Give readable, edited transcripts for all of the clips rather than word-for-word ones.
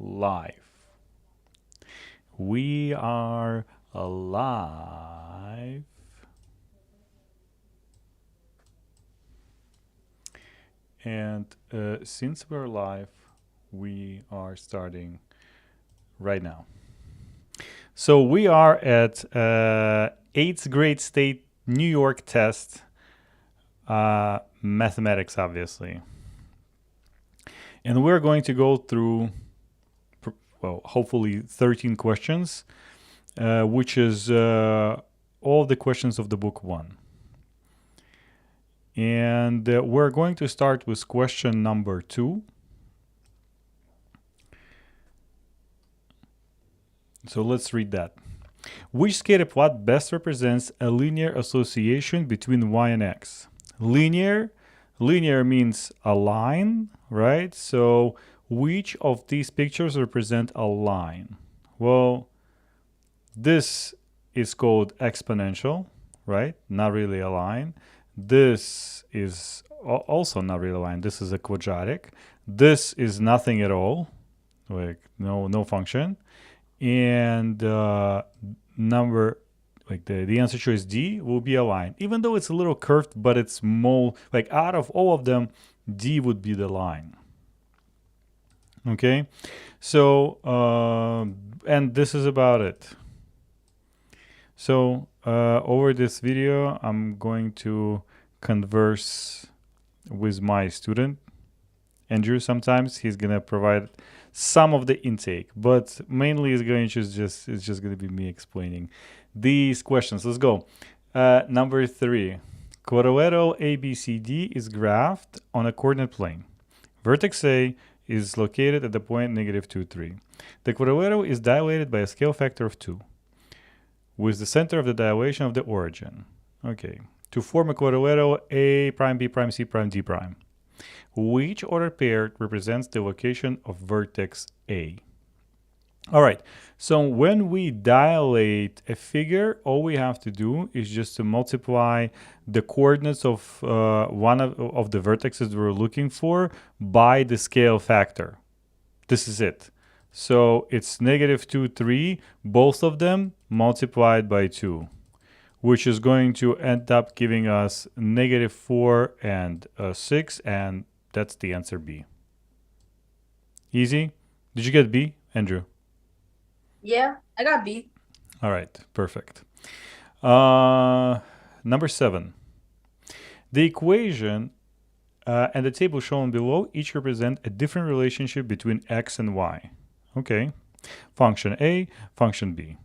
live. We are alive. And since we're live, we are starting right now. So we are at 8th grade state New York test, mathematics, obviously. And we're going to go through, well, hopefully 13 questions, which is all the questions of the book 1. And we're going to start with question number 2. So let's read that. Which scatter plot best represents a linear association between y and x? Linear means a line, right? So which of these pictures represent a line? Well, this is called exponential, right? Not really a line. This is also not really a line. This is a quadratic. This is nothing at all, like no function. And number, like the answer choice D will be a line, even though it's a little curved, but it's more like out of all of them, D would be the line. Okay, so and this is about it. So over this video, I'm going to converse with my student Andrew. Sometimes he's gonna provide some of the intake, but mainly it's just going to be me explaining these questions. Let's go. Number 3. Quadrilateral ABCD is graphed on a coordinate plane. Vertex A is located at the point -2, 3. The quadrilateral is dilated by a scale factor of 2, with the center of the dilation of the origin. Okay. To form a quadrilateral A prime, B prime, C prime, D prime, which ordered pair represents the location of vertex A? All right, so when we dilate a figure, all we have to do is just to multiply the coordinates of one of the vertices we're looking for by the scale factor. This is it. So it's -2, 3, both of them multiplied by 2, which is going to end up giving us -4 and 6, and that's the answer B. Easy? Did you get B, Andrew? Yeah, I got B. All right, perfect. Number 7. The equation and the table shown below each represent a different relationship between x and y. Okay. Function A, function B.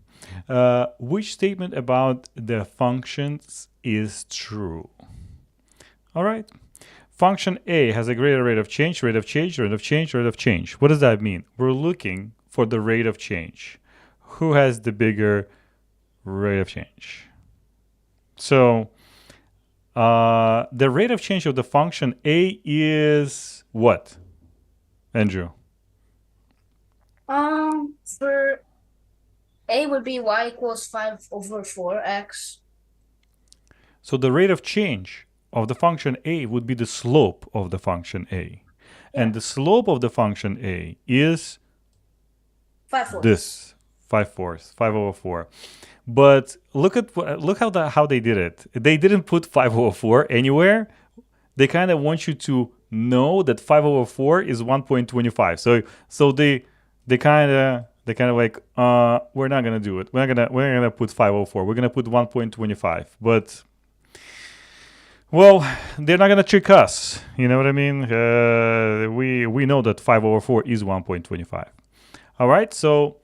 Which statement about the functions is true? All right. Function A has a greater rate of change, rate of change, rate of change, rate of change. What does that mean? We're looking for the rate of change. Who has the bigger rate of change? So the rate of change of the function A is what, Andrew? For A would be y equals 5/4x. So the rate of change of the function A would be the slope of the function A. Yeah. And the slope of the function A is 5/4. this 5/4. But look how they did it. They didn't put 5/4 anywhere. They kind of want you to know that 5/4 is 1.25. So they kind of like we're not gonna do it. We're not gonna put 5/4. We're gonna put 1.25. But well, they're not gonna trick us. You know what I mean? We know that 5/4 is 1.25. All right. So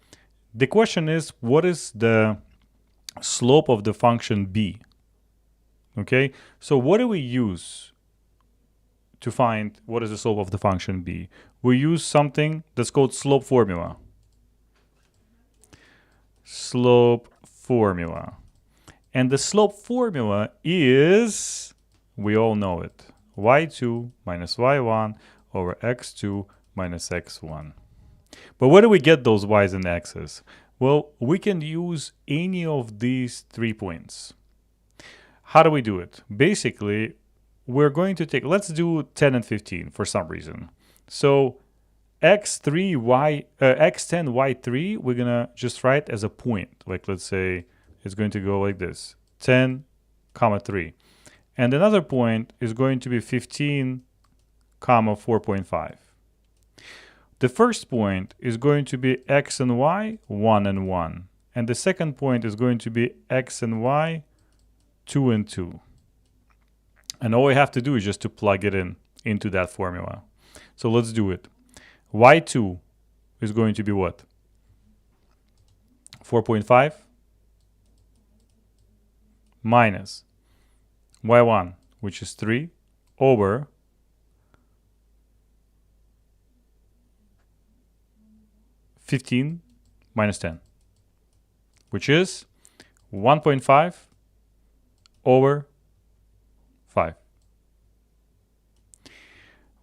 the question is, what is the slope of the function b? Okay. So what do we use to find what is the slope of the function b? We use something that's called slope formula. Slope formula. And the slope formula is, we all know it, y2 minus y1 over x2 minus x1. But where do we get those y's and x's? Well, we can use any of these 3 points. How do we do it? Basically, we're going to take, let's do 10 and 15 for some reason. So x10 y3 we're gonna just write as a point. Like let's say it's going to go like this: 10 comma 3, and another point is going to be 15 comma 4.5. The first point is going to be x and y 1 and 1, and the second point is going to be x and y 2 and 2. And all we have to do is just to plug it in into that formula. So let's do it. Y2 is going to be what? 4.5 minus y1, which is 3, over 15 minus 10, which is 1.5 over 5,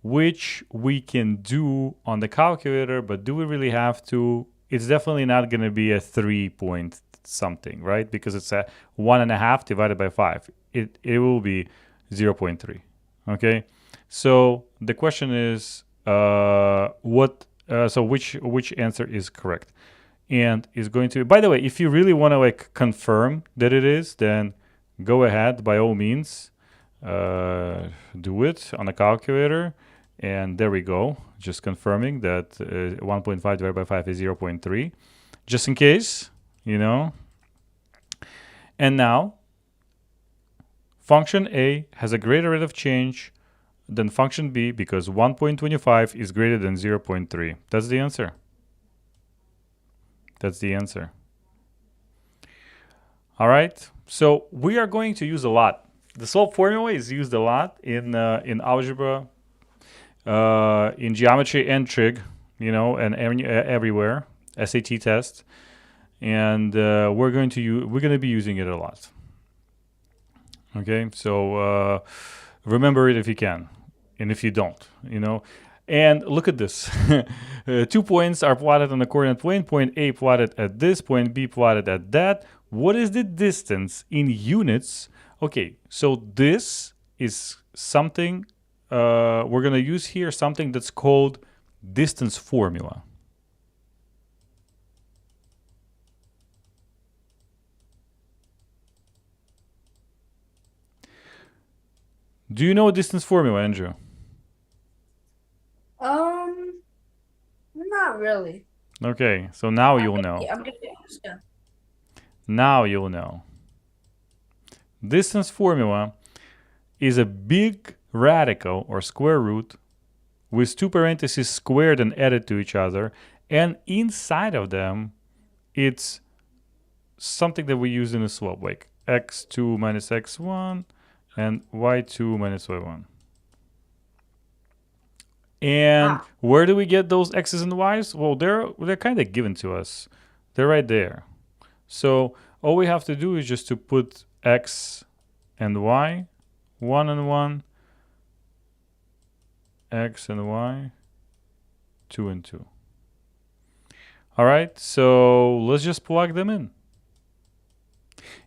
which we can do on the calculator, but do we really have to? It's definitely not going to be a 3 point something, right? Because it's a 1.5 divided by 5. It will be 0.3. Okay, so the question is which answer is correct? And is going to, by the way, if you really want to like confirm that it is, then go ahead by all means, do it on a calculator. And there we go, just confirming that 1.5 divided by 5 is 0.3, just in case, you know. And now function A has a greater rate of change than function B because 1.25 is greater than 0.3. That's the answer. That's the answer. All right, so we are going to use a lot. The solve formula is used a lot in algebra, in geometry and trig, you know, and everywhere, SAT test, and we're going to be using it a lot. Okay, so remember it if you can, and if you don't, you know. And look at this. 2 points are plotted on the coordinate plane. Point A plotted at this, point B plotted at that. What is the distance in units? Okay, so this is something we're going to use here, something that's called distance formula. Do you know distance formula, Andrew? Not really. Okay, so now you'll know. Yeah, I'm getting yeah. Now you'll know. Distance formula is a big radical or square root with 2 parentheses squared and added to each other, and inside of them it's something that we use in a slope, like x2 minus x1 and y2 minus y1. And where do we get those x's and y's? Well, they're kind of given to us. They're right there. So all we have to do is just to put x and y, 1 and 1, x and y, 2 and 2. All right, so let's just plug them in.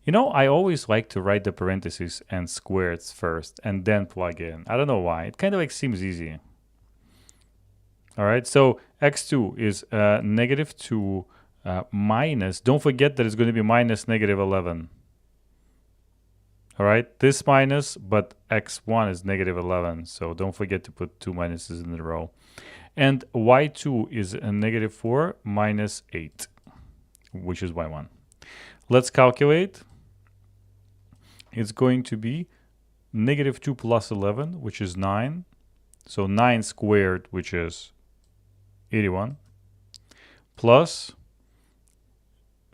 You know, I always like to write the parentheses and squares first and then plug in. I don't know why. It kind of like seems easy. All right, so x2 is negative 2 minus, don't forget that it's going to be minus negative 11. All right, this minus, but x1 is negative 11, so don't forget to put 2 minuses in a row. And y2 is a negative 4 minus 8, which is y1. Let's calculate. It's going to be negative 2 plus 11, which is 9. So 9 squared, which is 81, plus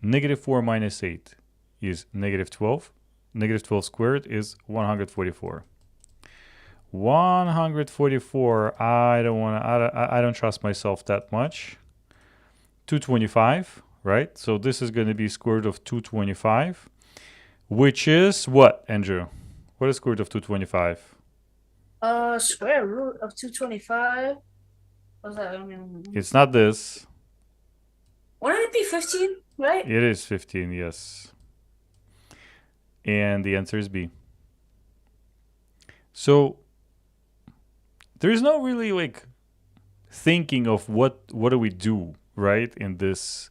negative 4 minus 8 is negative 12. Negative 12 squared is 144. 144, I don't trust myself that much. 225, right? So this is going to be square root of 225, which is what, Andrew? What is square root of 225? Square root of 225. What's that? It's not this. Wouldn't it be 15, right? It is 15, yes. And the answer is B. So there is no really like thinking of what do we do, right, in this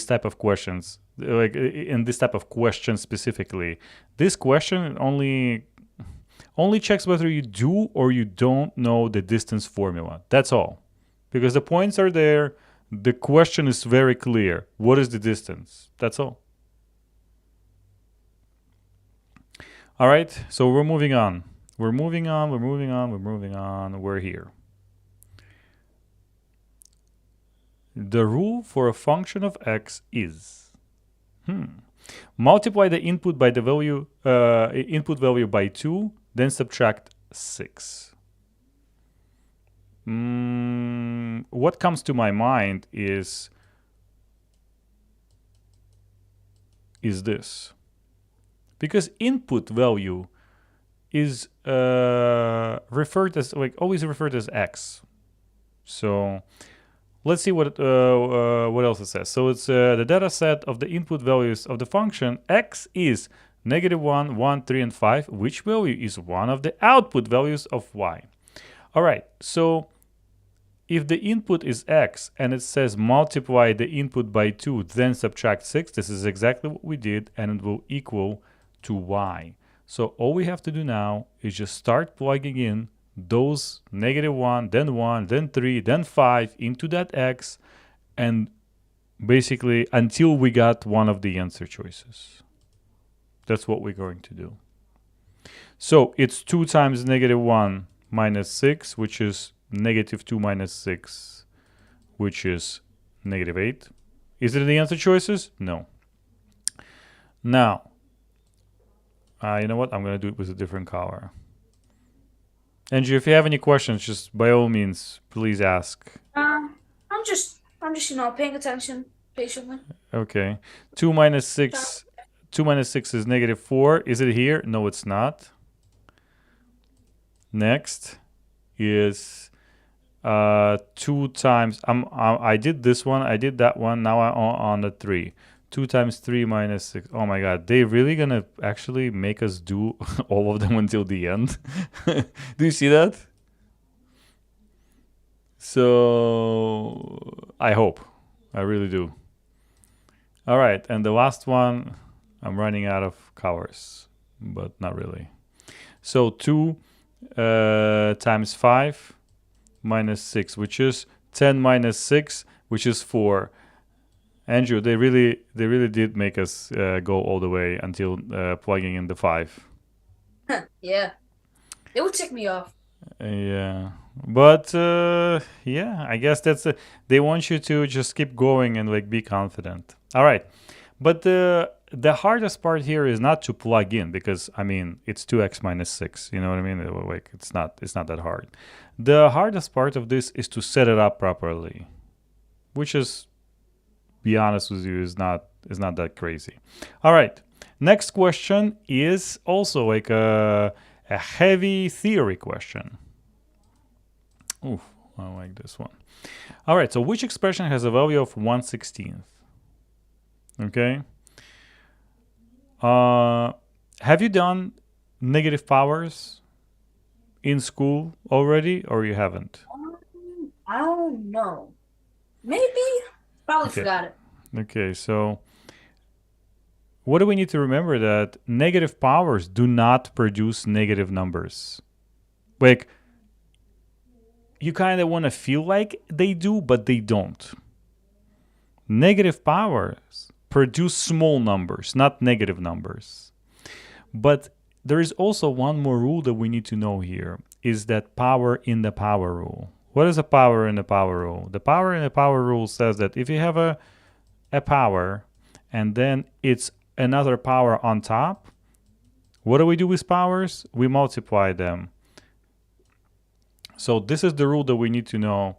type of questions, like in this type of question specifically. This question only checks whether you do or you don't know the distance formula. That's all. Because the points are there, the question is very clear. What is the distance? That's all. All right, so we're moving on. We're here. The rule for a function of x is multiply the input by the value input value by 2, then subtract 6. What comes to my mind is this. Because input value is referred as, like, always referred as x. So let's see what else it says. So it's the data set of the input values of the function x is -1, 1, 3, and 5, which value is one of the output values of y. All right, so if the input is x and it says multiply the input by 2, then subtract 6, this is exactly what we did, and it will equal to y. So all we have to do now is just start plugging in those -1, then 3, then 5 into that x, and basically until we got one of the answer choices. That's what we're going to do. So it's 2 times -1 minus 6, which is -2 minus 6, which is -8. Is it the answer choices? No. Now, you know what? I'm going to do it with a different color. Angie, if you have any questions, just by all means, please ask. I'm just paying attention patiently. Okay. 2 minus 6 is -4. Is it here? No, it's not. Next is 2 times, I did this one, I did that one, now I'm on the 3. 2 times 3 minus 6. Oh my god, they really gonna actually make us do all of them until the end? Do you see that? So I hope. I really do. All right, and the last one, I'm running out of colors, but not really. So 2 times 5 minus 6, which is 10 minus 6, which is 4. Andrew, they really did make us go all the way until plugging in the 5. Yeah, it would tick me off. Yeah, but yeah, I guess that's they want you to just keep going and like be confident. All right, but the hardest part here is not to plug in, because I mean it's 2x minus 6. You know what I mean? Like it's not that hard. The hardest part of this is to set it up properly, which is, be honest with you, is not that crazy. All right, next question is also like a heavy theory question. Ooh, I like this one. All right, so which expression has a value of 1/16? Okay. Have you done negative powers in school already, or you haven't? I don't know. Maybe. Probably Okay. forgot it. Okay, so what do we need to remember? That negative powers do not produce negative numbers. Like, you kind of want to feel like they do, but they don't. Negative powers produce small numbers, not negative numbers. But there is also one more rule that we need to know here, is that power in the power rule. What is a power in the power rule? The power in the power rule says that if you have a power and then it's another power on top, what do we do with powers? We multiply them. So this is the rule that we need to know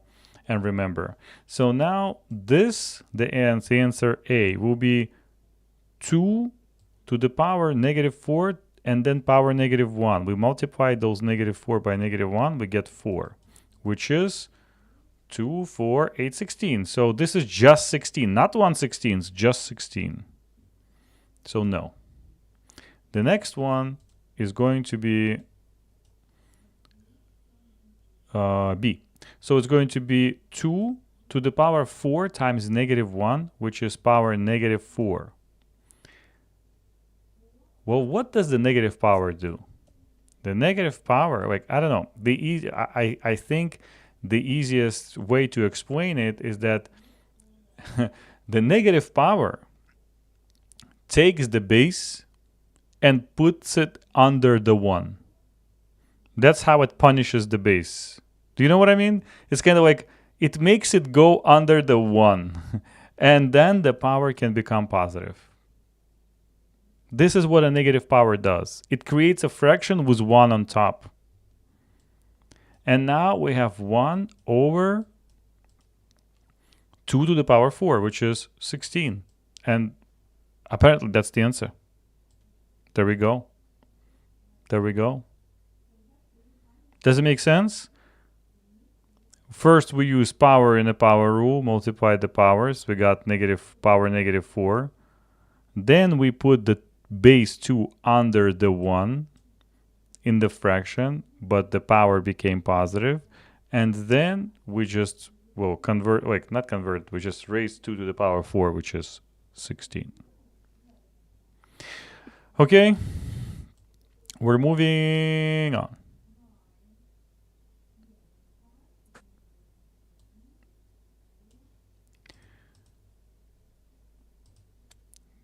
and remember. So now this, the answer A will be 2 to the power -4 and then power -1. We multiply those -4 by -1, we get 4, which is 2, 4, 8, 16. So this is just 16, not 1/16, it's just 16. So no. The next one is going to be B. So it's going to be 2 to the power 4 times negative 1, which is power negative 4. Well, what does the negative power do? The negative power, like, I don't know. I think the easiest way to explain it is that the negative power takes the base and puts it under the 1. That's how it punishes the base. Do you know what I mean? It's kind of like it makes it go under the 1 and then the power can become positive. This is what a negative power does. It creates a fraction with 1 on top. And now we have 1 over 2 to the power 4, which is 16. And apparently that's the answer. There we go. There we go. Does it make sense? First, we use power in the power rule, multiply the powers. We got negative power negative 4. Then we put the base 2 under the 1 in the fraction, but the power became positive. And then we just, well, convert, like not convert, we just raise 2 to the power 4, which is 16. Okay, we're moving on.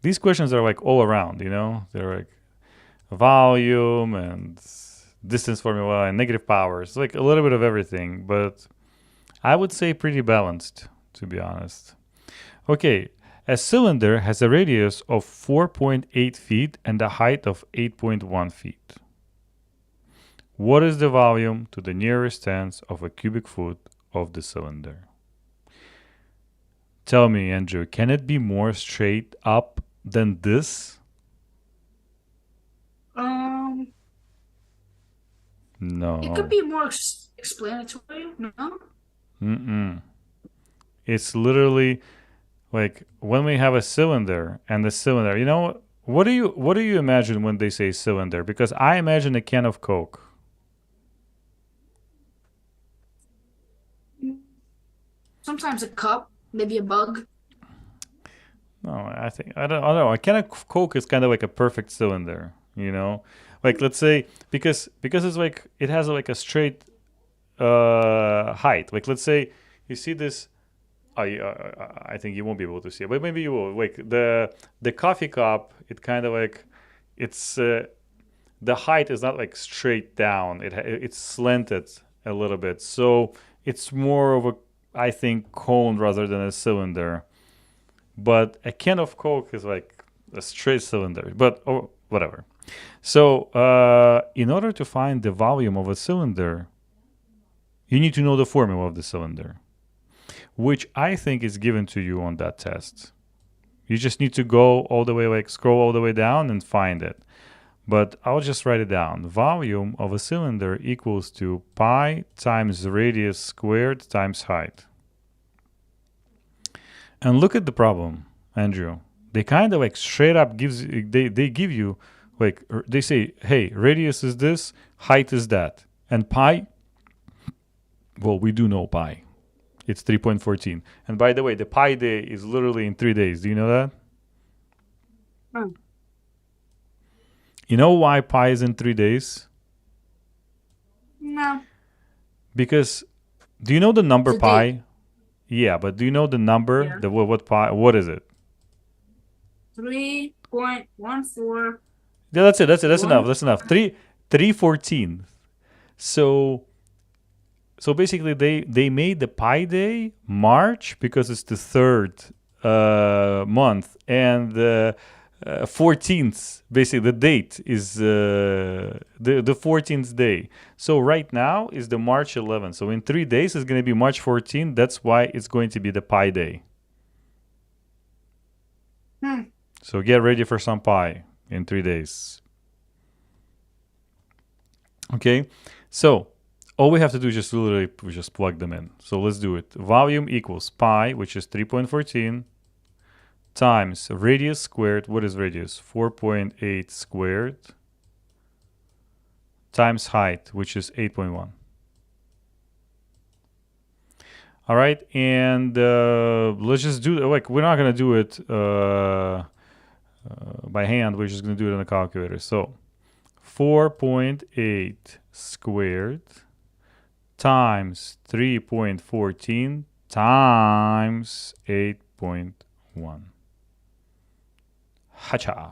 These questions are like all around, you know? They're like volume and distance formula and negative powers, like a little bit of everything, but I would say pretty balanced, to be honest. Okay, a cylinder has a radius of 4.8 feet and a height of 8.1 feet. What is the volume to the nearest tenth of a cubic foot of the cylinder? Tell me, Andrew, can it be more straight up than this? No. It could be more explanatory, no? It's literally like when we have a cylinder and the cylinder, you know, what do you imagine when they say cylinder? Because I imagine a can of Coke. Sometimes a cup, maybe a bug. No, I don't know. A can of Coke is kind of like a perfect cylinder, you know? Like let's say because it's like it has like a straight height. Like let's say you see this I think you won't be able to see it, but maybe you will. Like the coffee cup, it kind of like it's the height is not like straight down. It's slanted a little bit, so it's more of a, I think, cone rather than a cylinder. But a can of Coke is like a straight cylinder. But whatever. So in order to find the volume of a cylinder, you need to know the formula of the cylinder, which I think is given to you on that test. You just need to go all the way, like scroll all the way down and find it. But I'll just write it down. Volume of a cylinder equals to pi times radius squared times height. And look at the problem, Andrew. They kind of like straight up they give you like they say, hey, radius is this, height is that, and pi. Well, we do know pi. It's 3.14. And by the way, the pi day is literally in 3 days. Do you know that? Hmm. You know why pi is in 3 days? No. Because do you know the number It's a pi? date. Yeah, but do you know the number? Yeah. The what pi? What is it? 3.14. Yeah, that's it. That's enough. One. That's enough. 314. So basically they made the pi day March because it's the third month, and the 14th, basically the date is the 14th day. So right now is the March 11th. So in 3 days it's going to be March 14th. That's why it's going to be the pi day. So get ready for some pi in 3 days. Okay, so all we have to do is just literally we just plug them in. So let's do it. Volume equals pi, which is 3.14, times radius squared. What is radius? 4.8 squared, times height, which is 8.1. All right, and let's just do like we're not gonna do it by hand. We're just gonna do it on the calculator. So 4.8 squared times 3.14 times 8.1. Hacha.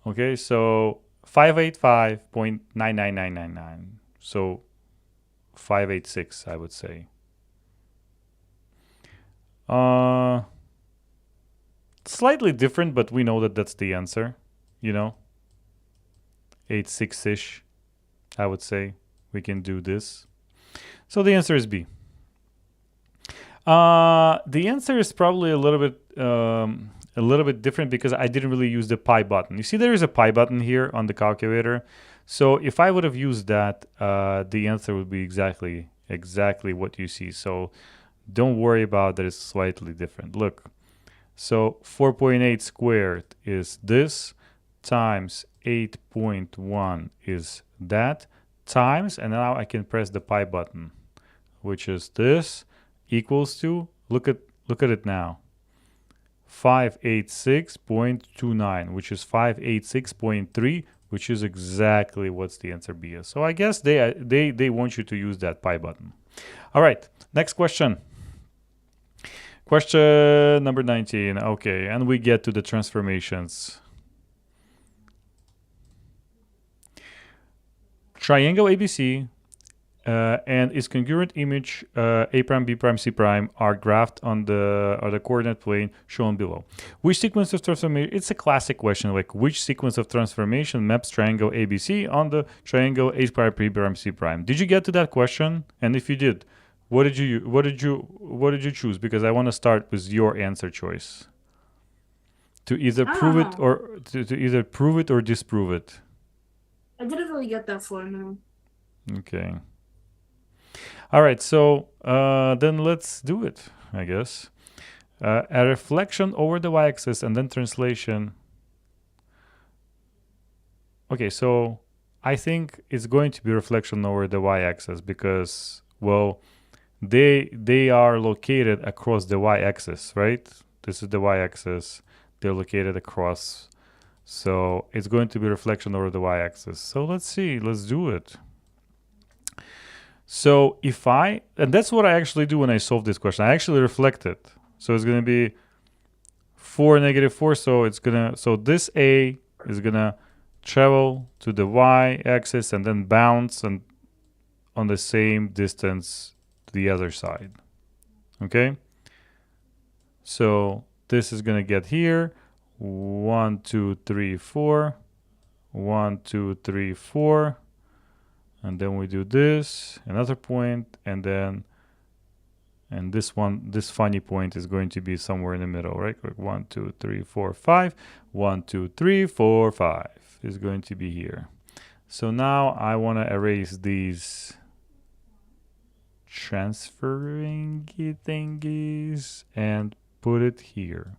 Okay, so 585.99999. So 586, I would say. Slightly different, but we know that that's the answer. 86-ish, I would say. We can do this. So the answer is B. The answer is probably a little bit different because I didn't really use the pi button. You see, there is a pi button here on the calculator. So if I would have used that, the answer would be exactly what you see. So don't worry about that. It's slightly different. Look, so 4.8 squared is this times 8.1 is that times, and now I can press the pi button, which is this equals to, look at it now, 586.29, which is 586.3, which is exactly what's the answer B is. So I guess they want you to use that pi button. All right, next question. Question number 19. Okay, and we get to the transformations. Triangle ABC and its congruent image A prime, B prime, C prime are graphed on the coordinate plane shown below. Which sequence of transformation? It's a classic question, like which sequence of transformation maps triangle ABC on the triangle A prime, B prime, C prime? Did you get to that question? And if you did, what did you choose? Because I want to start with your answer choice. To either prove it or to either prove it or disprove it. I didn't really get that far, no. Okay. All right, so then let's do it, I guess. A reflection over the y-axis and then translation. Okay, so I think it's going to be reflection over the y-axis because, well, they are located across the y-axis, right? This is the y-axis. They're located across. So it's going to be reflection over the y-axis. So let's see. Let's do it. So if and that's what I actually do when I solve this question. I actually reflect it. So it's going to be 4, -4. So this A is going to travel to the y-axis and then bounce and on the same distance to the other side. Okay? So this is going to get here. 1, 2, 3, 4. 1, 2, 3, 4. And then we do this, another point, and this funny point is going to be somewhere in the middle, right? Like 1, 2, 3, 4, 5. 1, 2, 3, 4, 5 is going to be here. So now I want to erase these transferring thingies and put it here.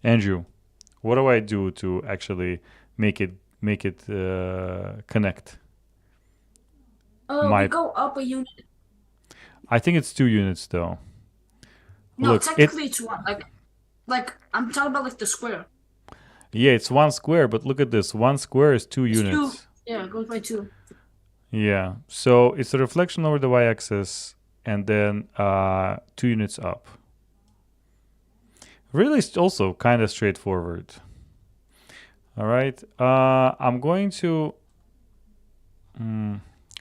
Andrew, what do I do to actually make it connect? We go up a unit. I think it's 2 units though. No, look, technically it's 1. Like I'm talking about like the square. Yeah, it's 1 square, but look at this. 1 square is 2 units. 2. Yeah, it goes by 2. Yeah, so it's a reflection over the y-axis and then 2 units up. Really, it's also kind of straightforward. All right, I'm going to.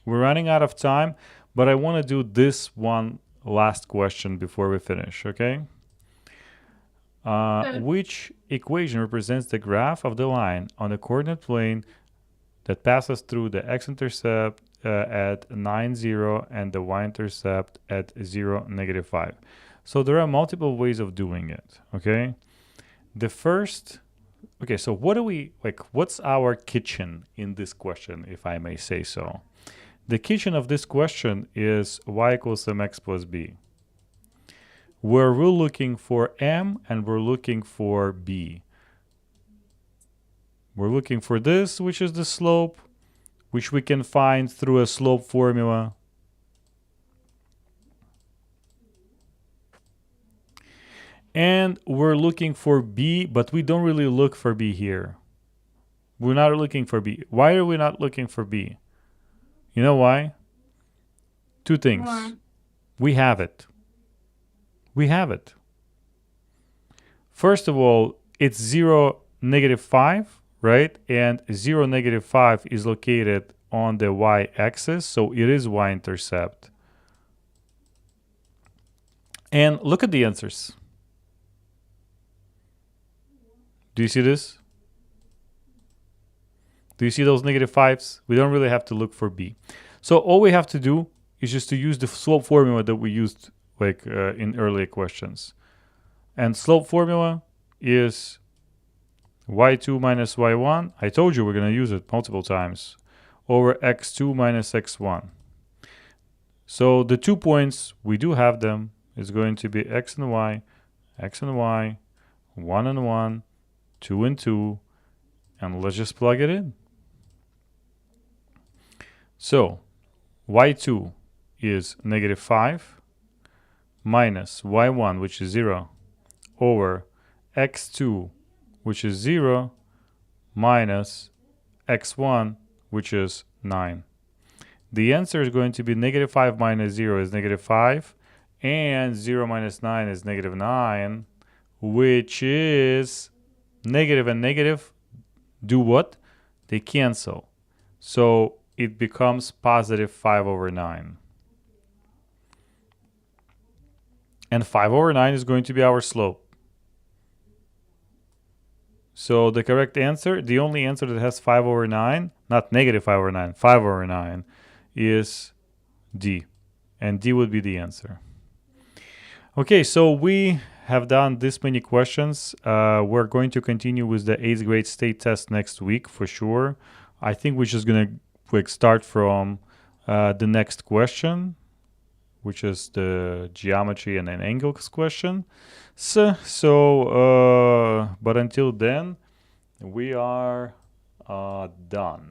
We're running out of time, but I want to do this one last question before we finish. Okay. Which equation represents the graph of the line on the coordinate plane that passes through the x-intercept at 9, 0 and the y-intercept at 0, -5? So there are multiple ways of doing it, okay? The first, okay, so what do we, what's our kitchen in this question, if I may say so? The kitchen of this question is y equals mx plus b, where we're looking for m and we're looking for b. We're looking for this, which is the slope, which we can find through a slope formula. And we're looking for b, but we don't really look for b here. We're not looking for b. Why are we not looking for b? You know why? Two things. Why? We have it. We have it. First of all, it's 0, -5, right? And 0, -5 is located on the y-axis, so it is y-intercept. And look at the answers. Do you see this? Do you see those -5s? We don't really have to look for b. So all we have to do is just to use the slope formula that we used like in earlier questions. And slope formula is y2 minus y1. I told you we're going to use it multiple times. Over x2 minus x1. So the 2 points, we do have them. It's going to be x and y, 1 and 1, 2 and 2. And let's just plug it in. So y2 is -5 minus y1, which is 0, over x2, which is 0, minus x1, which is 9. The answer is going to be -5 minus 0 is -5, and 0 minus 9 is -9, which is negative and negative do what? They cancel. So it becomes positive 5 over 9. And 5 over 9 is going to be our slope. So the correct answer, the only answer that has 5 over 9, not -5 over 9, 5 over 9, is D. And D would be the answer. Okay, so we have done this many questions. We're going to continue with the 8th grade state test next week for sure. I think we're just going to start from the next question, which is the geometry and an angles question. But until then, we are done.